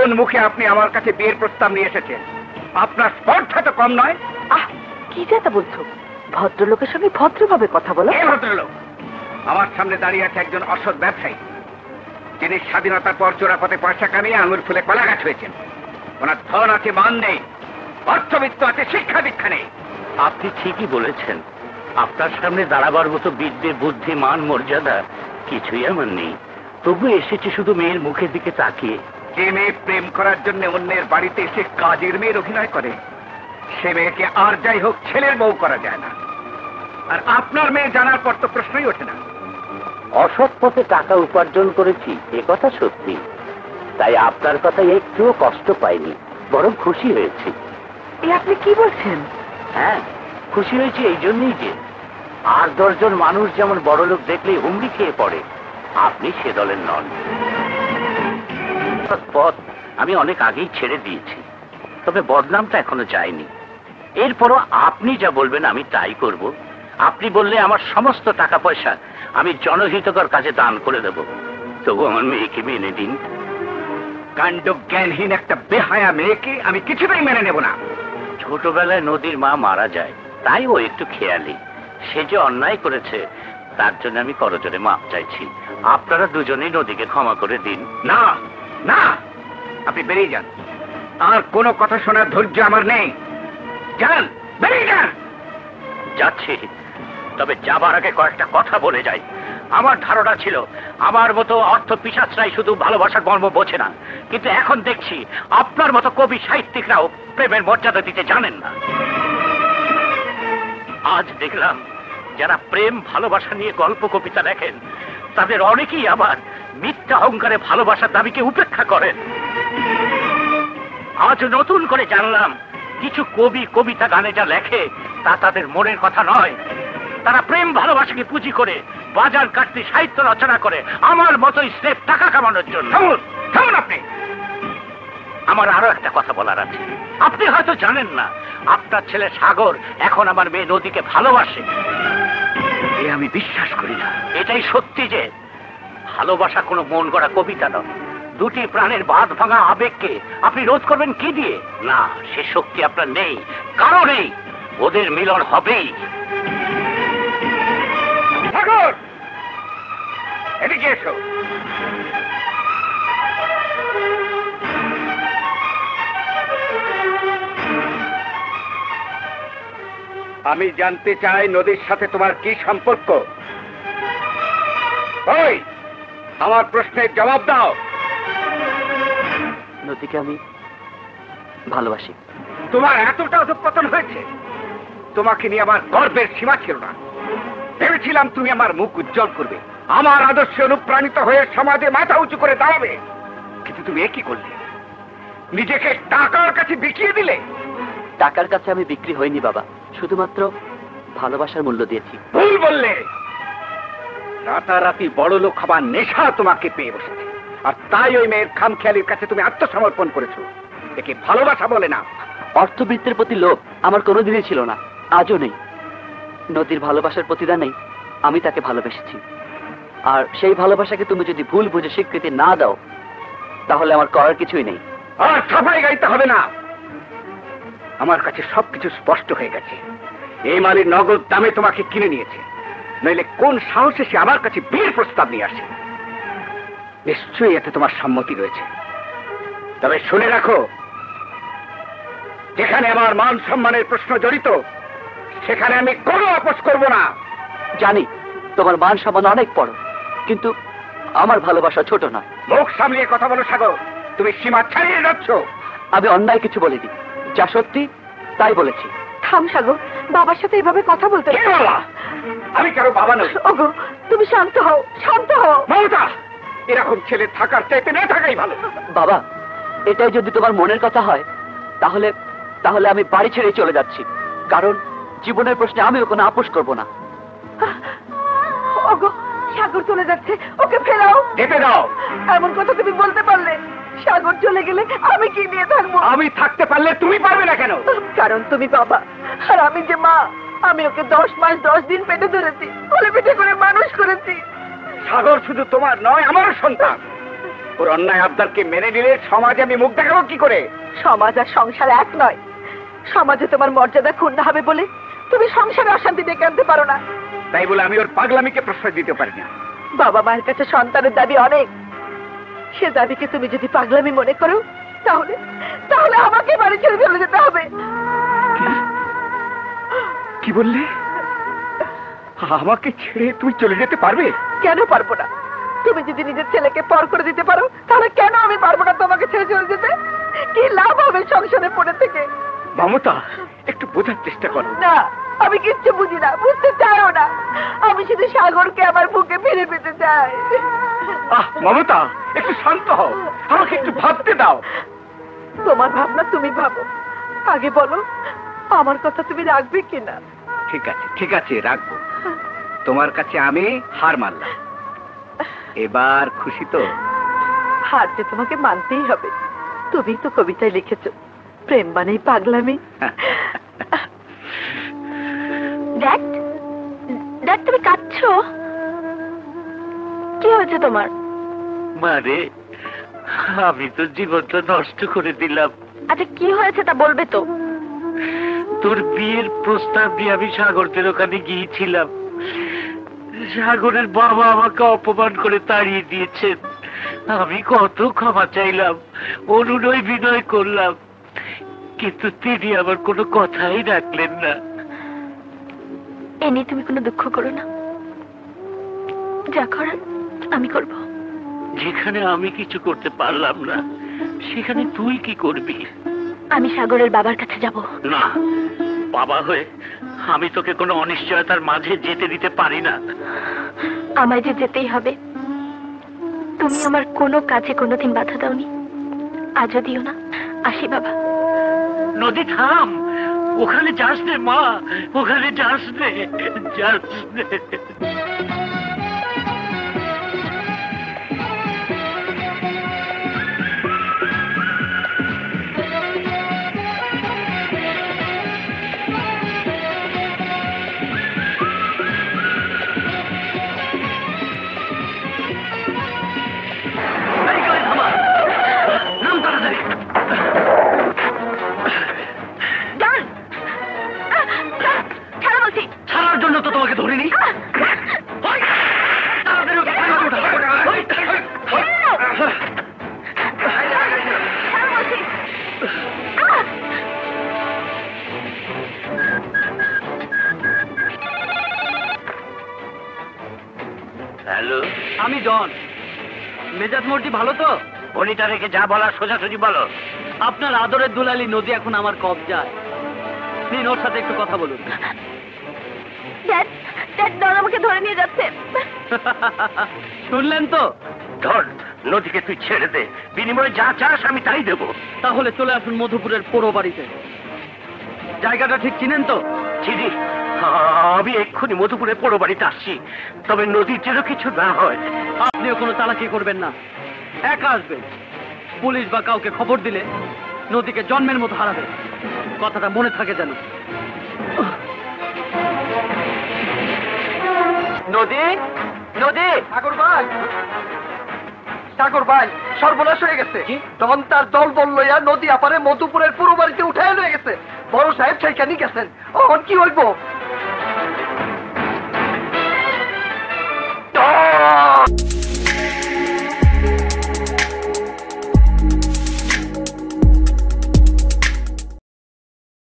কোন মুখে আপনি আমার কাছে বিয়ের প্রস্তাব নিয়ে এসেছেন? আপনার স্পর্ধা তো কম নয়। কি যেটা বলছো? ভদ্রলোকের সঙ্গে ভদ্রভাবে কথা বলো। কে ভদ্রলোক? আমার সামনে দাঁড়িয়ে আছে একজন অসৎ ব্যবসায়ী, যিনি স্বাধীনতার পর চোরাপথে পয়সা কামিয়ে আঙুর ফুলে কলা গাছ হয়েছেন। ওনার ধন আছে, মান নেই, অর্থবিত্ত আছে, শিক্ষা দীক্ষা নেই। আপনি ঠিকই বলেছেন, আপনার সামনে দাঁড়াবার মতো বিদ্যে, বুদ্ধি, মান, মর্যাদা কিছুই আমার নেই। তবু এসেছি শুধু মেয়ের মুখের দিকে তাকিয়ে। যে মেয়ে প্রেম করার জন্য অন্যের বাড়িতে এসে কাজের মেয়ের অভিনয় করে, সে মেয়েকে আর যাই হোক ছেলের বউ করা যায় না। আর আপনার মেয়ে জানার পর তো প্রশ্নই ওঠে না। অসৎ পথে টাকা উপার্জন করেছি এ কথা সত্যি, তাই আপনার কথায় একটুও কষ্ট পাইনি, বরং খুশি হয়েছি। আপনি কি বলছেন? হ্যাঁ, খুশি হয়েছি এই জন্যই যে 8-10 জন মানুষ যেমন বড়লোক দেখলেই হুমড়ি খেয়ে পড়ে, আপনি সে দলের নন। পথ আমি অনেক আগেই ছেড়ে দিয়েছি, তবে বদনামটা এখনো যায়নি। এরপরও আপনি যা বলবেন আমি তাই করব। আপনি বললে আমার সমস্ত টাকা পয়সা আমি জনহিতকর কাজে দান করে দেব, তবু আমার মেয়েকে মেনে দিন। কাণ্ড জ্ঞানহীন একটা বেহায়া মেয়েকে আমি কিছুতেই মেনে নেব না। ছোটবেলায় নদীর মা মারা যায়, তাই ও একটু খেয়ালি। সে যে অন্যায় করেছে তার জন্য আমি করজোরে মাপ চাইছি। আপনারা দুজনেই নদীকে ক্ষমা করে দিন। না না, আপনি বেরিয়ে যান। আর কোনো কথা শোনার ধৈর্য আমার নেই। যান, বেরিয়ে যান। যাচ্ছি, তবে যাবার আগে কয়েকটা কথা বলে যাই। আমার ধারণা ছিল আমার মতো অর্থ পিশাচরাই শুধু ভালোবাসার মর্ম বোঝে না, কিন্তু এখন দেখছি আপনার মতো কবি সাহিত্যিকরাও প্রেমের মর্যাদা দিতে জানেন না। আজ দেখলাম যারা প্রেম ভালোবাসা নিয়ে গল্প কবিতা লেখেন তাদের অনেকেই আবার মিথ্যা অহংকারে ভালোবাসার দাবিকে উপেক্ষা করেন। আজ নতুন করে জানলাম কিছু কবি কবিতা গানে যা লেখে তা তাদের মনের কথা নয়। তারা প্রেম ভালোবাসাকে পুঁজি করে বাজার কাটতে সাহিত্য রচনা করে আমার মতোই স্রেফ টাকা কামানোর জন্য। থামুন আপনি। আমার আরো একটা কথা বলার আছে। আপনি হয়তো জানেন না, আপনার ছেলে সাগর এখন আমার মেয়ে নদীকে ভালোবাসে। এ আমি বিশ্বাস করি না। এটাই সত্যি যে ভালোবাসা কোনো মন গড়া কবিতা নয়। দুটি প্রাণের বাঁধ ভাঙা আবেগকে আপনি রোধ করবেন কি দিয়ে? না, সে শক্তি আপনার নেই, কারো নেই। ওদের মিলন হবেই। সাগর, এদিকে এসো। আমি জানতে চাই নদীর সাথে তোমার কি সম্পর্ক। ওই, আমার প্রশ্নের জবাব দাও। নদীকে আমি ভালোবাসি। তোমার এতটা অধঃপতন হয়েছে, তোমাকে নিয়ে আমার গর্বের সীমা ছিল না। ভেবেছিলাম তুমি আমার মুখ উজ্জ্বল করবে, আমার আদর্শে অনুপ্রাণিত হয়ে সমাজে মাথা উঁচু করে দাঁড়াবে, কিন্তু তুমি একই করলে, নিজেকে টাকার কাছে বিকিয়ে দিলে। টাকার কাছে আমি বিক্রি হইনি বাবা, শুধুমাত্র ভালোবাসার মূল্য দিয়েছি। ভুল বললে। রাতারাতি বড় লোক হবার নেশা তোমাকে পেয়ে বসেছে, আর তাই ওই মেয়ের খামখেয়ালির কাছে তুমি আত্মসমর্পণ করেছো। একে ভালোবাসা বলে না। অর্থবৃত্তের প্রতি লোভ আমার কোনোদিনই ছিল না, আজও নেই। নদীর ভালোবাসার প্রতিদানেই আমি তাকে ভালোবেসেছি। আর সেই ভালোবাসাকে তুমি যদি ভুল বুঝে স্বীকৃতি না দাও, তাহলে আমার করার কিছুই নেই। আর সাফাই গাইতে হবে না, আমার কাছে সবকিছু স্পষ্ট হয়ে গেছে। এই মালির নগদ দামে তোমাকে কিনে নিয়েছে, নইলে কোন সাহসে সে আমার কাছে বিয়ের প্রস্তাব নিয়ে আসে? নিশ্চয়ই এতে তোমার সম্মতি রয়েছে। তবে শুনে রাখো, যেখানে আমার মান সম্মানের প্রশ্ন জড়িত, সেখানে আমি কোনো আপোষ করব না। জানি তোমার মান সম্মান অনেক বড়, কিন্তু আমার ভালোবাসা ছোট নয়। মুখ সামলিয়ে কথা বলো সাগর, তুমি সীমা ছাড়িয়ে যাচ্ছ। আমি অন্যায় কিছু বলিনি, যা সত্যি তাই বলেছি। থাম সাগর, বাবার সাথে এভাবে কথা বলতে। কে বাবা? আমি কারো বাবা নই। ওগো, তুমি শান্ত হও, শান্ত হও। মমতা, এরকম ছেলে থাকার চাইতে না থাকাই ভালো। বাবা, এটাই যদি তোমার মনের কথা হয়, তাহলে তাহলে আমি বাড়ি ছেড়ে চলে যাচ্ছি, কারণ জীবনের প্রশ্নে আমিও কোনো আপোষ করব না। ওগো, সাগর চলে যাচ্ছে, ওকে ফেরাও। যেতে দাও। এমন কথা তুমি বলতে পারলে? সাগর চলে গেলে আমি কি নিয়ে থাকবো? আমি থাকতে পারলে তুমি পারবে না কেন? কারণ তুমি বাবা, আর আমি যে মা। আমি ওকে 10 মাস 10 দিন পেটে ধরেছি, কোলে পিঠে করে মানুষ করেছি। সাগর শুধু তোমার নয়, আমারও সন্তান। ওর অন্যায় আবদারকে মেনে নিলে সমাজে আমি মুখ দেখাবো কি করে? সমাজ আর সংসার এক নয়। সমাজে তোমার মর্যাদা ক্ষুণ্ণ হবে বলে তুমি সংসারে অশান্তি ডেকে আনতে পারো না। তাই বলে আমি ওর পাগলামিকে প্রশ্রয় দিতে পারি না। বাবা মায়ের কাছে সন্তানের দাবি অনেক। সে দাবিকে তুমি যদি পাগলামি মনে করো তাহলে তাহলে আমাকে বাড়ি ছেড়ে চলে যেতে হবে। কি বললে? আমাকে ছেড়ে তুমি চলে যেতে পারবে? কেন পারবো না? তুমি যদি নিজের ছেলেকে পর করে দিতে পারো তাহলে কেন আমি পারবো না তোমাকে ছেড়ে চলে যেতে? কি লাভ হবে সংসারে পড়ে থেকে? মমতা, একটু বোঝার চেষ্টা করো। না, আমি কিচ্ছু বুঝি না, বুঝতে চাইও না। আমি শুধু সাগরকে আমার বুকে ফিরে পেতে চাই। মমতা, একটু শান্ত হও, আমাকে একটু ভাবতে দাও। তোমার ভাবনা তুমি ভাবো, আগে বলো আমার কথা তুমি রাখবে কিনা? ঠিক আছে রাখবো। তোমার কাছে আমি হার মানলাম। এবার খুশি তো? হার যে তোমাকে মানতেই হবে। তুমি তো কবিতায় লিখেছো, প্রেম মানেই পাগলামি। ড্যাড, তুমি কাঁদছো? কি হয়েছে তোমার? মারে, আমি তো জীবনটা নষ্ট করে দিলাম। আচ্ছা কি হয়েছে তা বলবে তো? তোর বিয়ের প্রস্তাব দিয়ে আমি সাগরদের ওখানে গিয়েছিলাম। সাগরের বাবা আমাকে অপমান করে তাড়িয়ে দিয়েছেন। আমি কত ক্ষমা চাইলাম, অনুনয় বিনয় করলাম, কিন্তু তিনি আমার কোনো কথাই রাখলেন না। এ নিয়ে তুমি কোনো দুঃখ করো না, যা করার আমি করব। যেখানে আমি কিছু করতে পারলাম না সেখানে তুই কি করবি? আমি সাগরের বাবার কাছে যাব। না, বাবা হয়ে আমি তোকে কোনো অনিশ্চয়তার মাঝে যেতে দিতে পারি না। আমায় যে যেতেই হবে। তুমি আমার কোনো কাজে কোনোদিন বাধা দাওনি, আজও দিও না। আসি বাবা। নদী থাম, ওখানে যাস নে মা, ওখানে যাস নে, যাস নে। ছাড়ার জন্য তো তোমাকে ধরিনি। হ্যালো, আমি ডন। মেজাজ মর্জি ভালো তো? গণিতা রেখে যা বলার সোজাসুজি বলো। আপনার আদরের দুলালি নদী এখন আমার কবজায়। প্লিজ ওর সাথে একটু কথা বলুন। ড্যাড, ডন আমাকে ধরে নিয়ে যাচ্ছে। শুনলেন তো? ধর, নদীকে তুই ছেড়ে দে, বিনিময়ে যা চাস আমি তাই দেবো। তাহলে চলে আসুন মধুপুরের পোড়ো বাড়িতে। জায়গাটা ঠিক চিনেন তো? চিনি, আমি এক্ষুনি মধুপুরের পোড়ো বাড়িতে আসছি। তবে নদীর যেন কিছু না হয়। আপনিও কোনো চালাকি করবেন না, একা আসবেন। পুলিশ বা কাউকে খবর দিলে নদীকে জন্মের মতো হারাবে, কথাটা মনে থাকে যেন। নদী, নদী, সাগর ভাই, সর্বনাশ হয়ে গেছে। তখন তার দল বল লইয়া নদী আপারে মধুপুরের পুরো বাড়িতে উঠায় লয়ে গেছে। বড় সাহেব সেইখানে গেছেন। কি হইব?